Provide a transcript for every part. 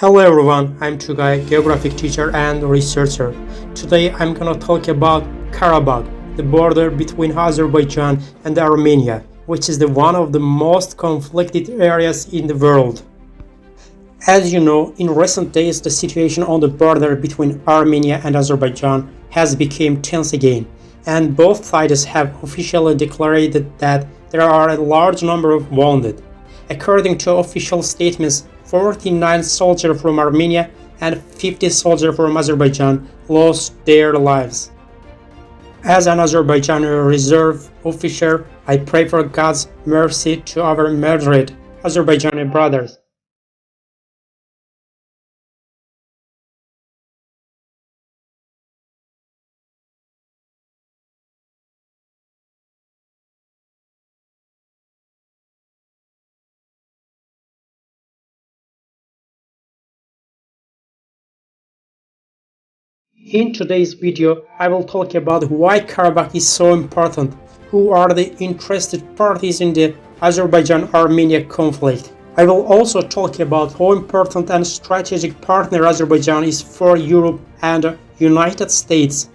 Hello everyone, I'm Tugay, geographic teacher and researcher. Today I'm gonna talk about Karabakh, the border between Azerbaijan and Armenia, which is one of the most conflicted areas in the world. As you know, in recent days the situation on the border between Armenia and Azerbaijan has become tense again, and both sides have officially declared that there are a large number of wounded. According to official statements, 49 soldiers from Armenia and 50 soldiers from Azerbaijan lost their lives. As an Azerbaijani reserve officer, I pray for God's mercy to our murdered Azerbaijani brothers. In today's video, I will talk about why Karabakh is so important, who are the interested parties in the Azerbaijan-Armenia conflict. I will also talk about how important and strategic partner Azerbaijan is for Europe and the United States.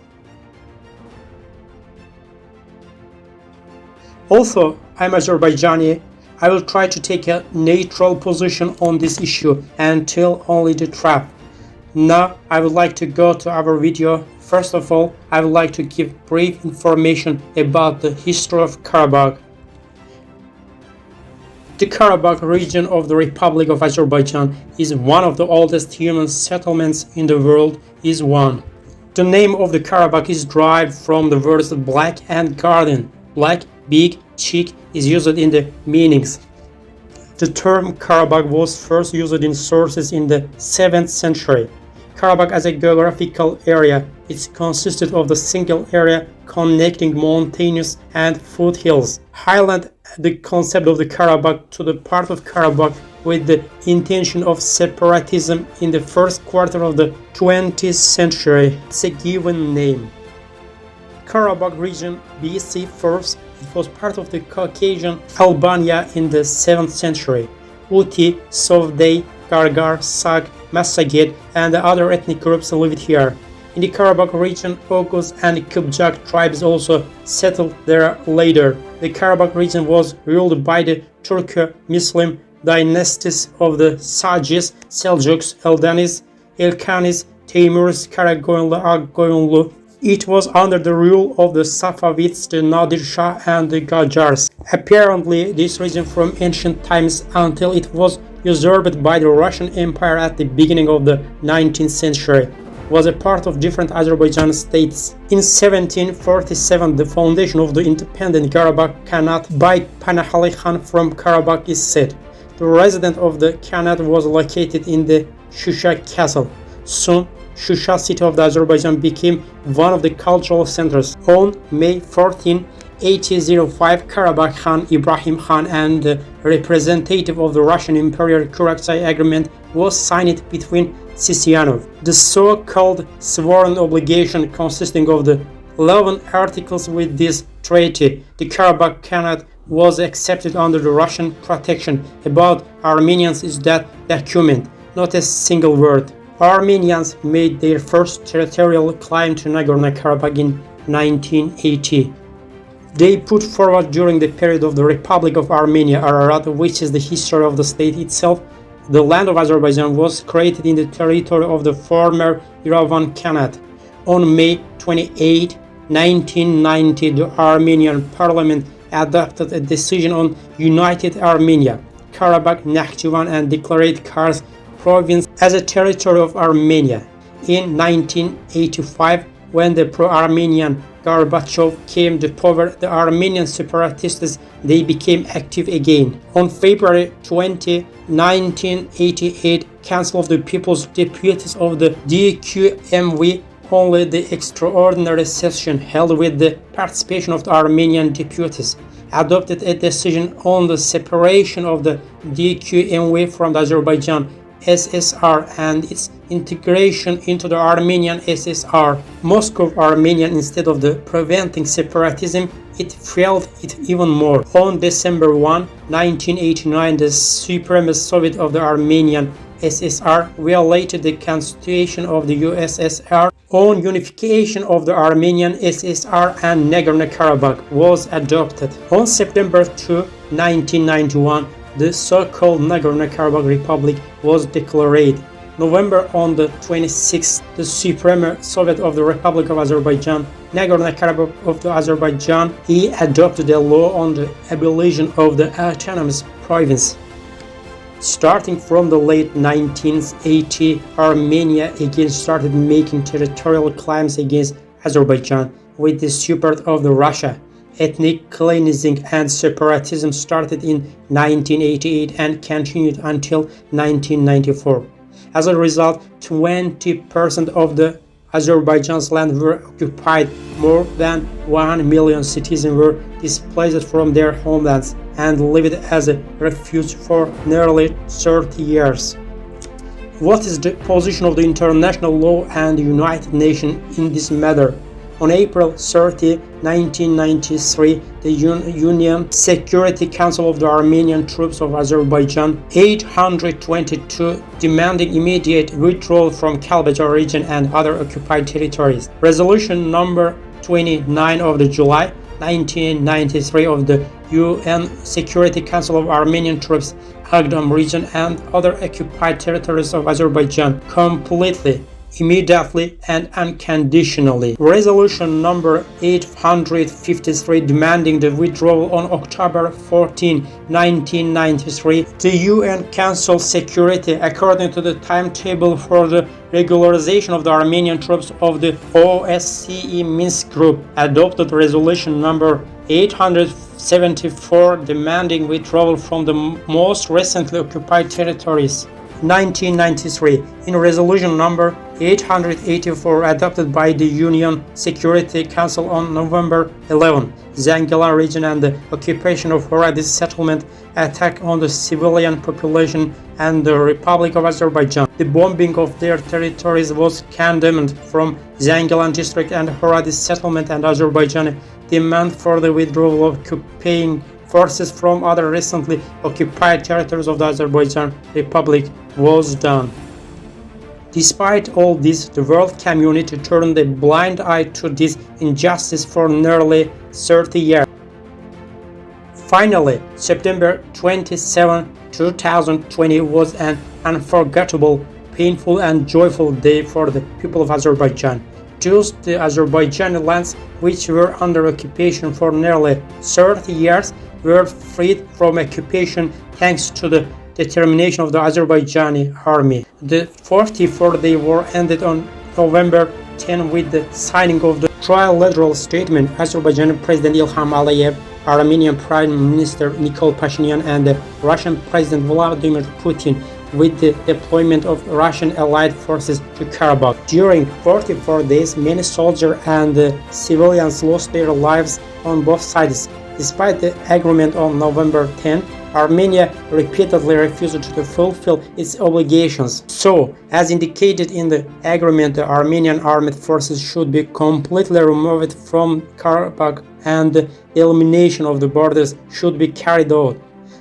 Also, I'm Azerbaijani. I will try to take a neutral position on this issue and tell only the truth. Now, I would like to go to our video. First of all, I would like to give brief information about the history of Karabakh. The Karabakh region of the Republic of Azerbaijan is one of the oldest human settlements in the world. The name of the Karabakh is derived from the words black and garden. Black, big, cheek is used in the meanings. The term Karabakh was first used in sources in the 7th century. Karabakh as a geographical area, it consisted of the single area connecting mountains and foothills. Highlight the concept of the Karabakh to the part of Karabakh with the intention of separatism in the first quarter of the 20th century. It's a given name. Karabakh region BC first, it was part of the Caucasian Albania in the 7th century. Uti, Sovday, Gargar, Sak, Massaget and the other ethnic groups lived here. In the Karabakh region, Oghuz and Kipchak tribes also settled there later. The Karabakh region was ruled by the Turco-Muslim dynasties of the Sajis, Seljuks, Eldanis, Ilkhanis, Timurs, Karakoyunlu, Akkoyunlu. It was under the rule of the Safavids, the Nadir Shah and the Gajars. Apparently, this region from ancient times until it was usurped by the Russian Empire at the beginning of the 19th century, was a part of different Azerbaijan states. In 1747, the foundation of the independent Karabakh Khanate by Panakhali Khan from Karabakh is said. The residence of the Khanate was located in the Shusha castle. Soon, Shusha city of the Azerbaijan became one of the cultural centers. On May 14, 1805, Karabakh Khan Ibrahim Khan and the representative of the Russian Imperial Kuraksay Agreement was signed between Sisianov. The so-called sworn obligation consisting of the 11 articles with this treaty, the Karabakh Khanate was accepted under the Russian protection. About Armenians is that document, not a single word. Armenians made their first territorial claim to Nagorno-Karabakh in 1980. They put forward during the period of the Republic of Armenia, Ararat, which is the history of the state itself. The land of Azerbaijan was created in the territory of the former Yerevan Khanate. On May 28, 1990, the Armenian parliament adopted a decision on United Armenia, Karabakh, Nakhchivan and declared Kars province as a territory of Armenia. In 1985, when the pro-Armenian Gorbachev came to power, the Armenian separatists they became active again. On February 20, 1988, Council of the People's Deputies of the DQMV, only the extraordinary session held with the participation of the Armenian deputies, adopted a decision on the separation of the DQMV from the Azerbaijan SSR and its integration into the Armenian SSR. Moscow Armenian, instead of the preventing separatism, it fueled it even more. On December 1, 1989, the Supreme Soviet of the Armenian USSR violated the constitution of the USSR on unification of the Armenian SSR and Nagorno-Karabakh was adopted. On September 2, 1991, the so-called Nagorno-Karabakh Republic was declared. November on the 26th, the Supreme Soviet of the Republic of Azerbaijan, Nagorno-Karabakh of the Azerbaijan, he adopted a law on the abolition of the autonomous province. Starting from the late 1980s, Armenia again started making territorial claims against Azerbaijan with the support of the Russia. Ethnic cleansing and separatism started in 1988 and continued until 1994. As a result, 20% of the Azerbaijan's land were occupied. More than 1 million citizens were displaced from their homelands and lived as a refuge for nearly 30 years. What is the position of the international law and the United Nations in this matter? On April 30, 1993, the UN Security Council of the Armenian troops of Azerbaijan 822 demanding immediate withdrawal from Karabakh region and other occupied territories. Resolution number 29 of the July 1993 of the UN Security Council of Armenian troops Agdam region and other occupied territories of Azerbaijan completely, immediately and unconditionally. Resolution number 853 demanding the withdrawal on October 14, 1993. The UN Council Security, according to the timetable for the regularization of the Armenian troops of the OSCE Minsk Group, adopted resolution number 874 demanding withdrawal from the most recently occupied territories. 1993, in resolution number 884 adopted by the UN Security Council on November 11, Zangala region and the occupation of Horadi settlement, attack on the civilian population and the Republic of Azerbaijan. The bombing of their territories was condemned from Zangilan district and Horadi settlement, and Azerbaijan demand for the withdrawal of occupying forces from other recently occupied territories of the Azerbaijan Republic was done. Despite all this, the world community turned a blind eye to this injustice for nearly 30 years. Finally, September 27, 2020 was an unforgettable, painful and joyful day for the people of Azerbaijan. Thus, the Azerbaijani lands, which were under occupation for nearly 30 years, were freed from occupation thanks to the determination of the Azerbaijani army. The 44-day war ended on November 10 with the signing of the trilateral statement. Azerbaijani President Ilham Aliyev, Armenian Prime Minister Nikol Pashinyan and the Russian President Vladimir Putin with the deployment of Russian allied forces to Karabakh. During 44 days, many soldiers and civilians lost their lives on both sides. Despite the agreement on November 10, Armenia repeatedly refused to fulfill its obligations. So, as indicated in the agreement, the Armenian armed forces should be completely removed from Karabakh and the elimination of the borders should be carried out.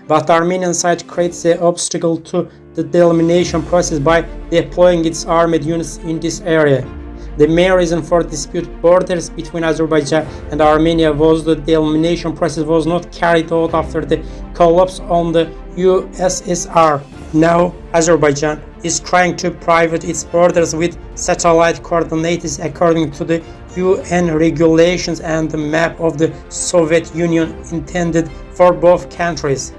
But the Armenian side creates an obstacle to the elimination process by deploying its armed units in this area. The main reason for disputed borders between Azerbaijan and Armenia was that the elimination process was not carried out after the collapse on the USSR. Now, Azerbaijan is trying to private its borders with satellite coordinates according to the UN regulations and the map of the Soviet Union intended for both countries.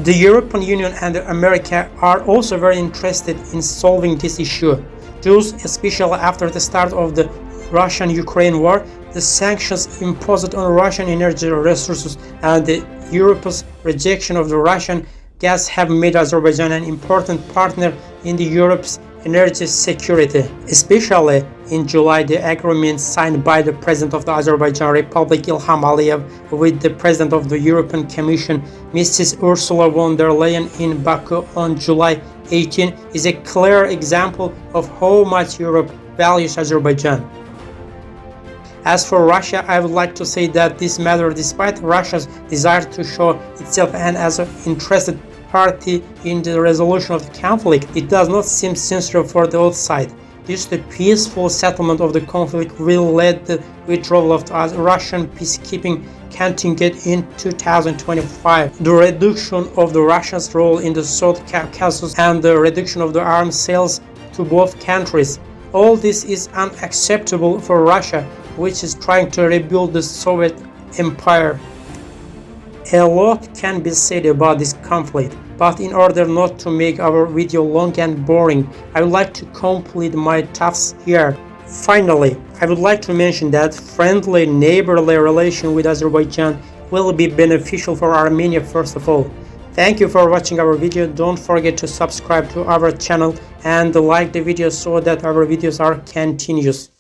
The European Union and America are also very interested in solving this issue. Thus, especially after the start of the Russian-Ukraine war, the sanctions imposed on Russian energy resources and Europe's rejection of the Russian gas have made Azerbaijan an important partner in Europe's energy security. Especially in July, the agreement signed by the President of the Azerbaijan Republic Ilham Aliyev with the President of the European Commission Mrs. Ursula von der Leyen in Baku on July 18 is a clear example of how much Europe values Azerbaijan. As for Russia, I would like to say that this matter, despite Russia's desire to show itself as an interested party in the resolution of the conflict, it does not seem sincere for the outside. This the peaceful settlement of the conflict will lead the withdrawal of the Russian peacekeeping contingent in 2025, the reduction of the Russia's role in the South Caucasus, and the reduction of the arms sales to both countries. All this is unacceptable for Russia, which is trying to rebuild the Soviet Empire. A lot can be said about this conflict, but in order not to make our video long and boring, I would like to complete my thoughts here. Finally, I would like to mention that friendly neighborly relation with Azerbaijan will be beneficial for Armenia first of all. Thank you for watching our video. Don't forget to subscribe to our channel and like the video so that our videos are continuous.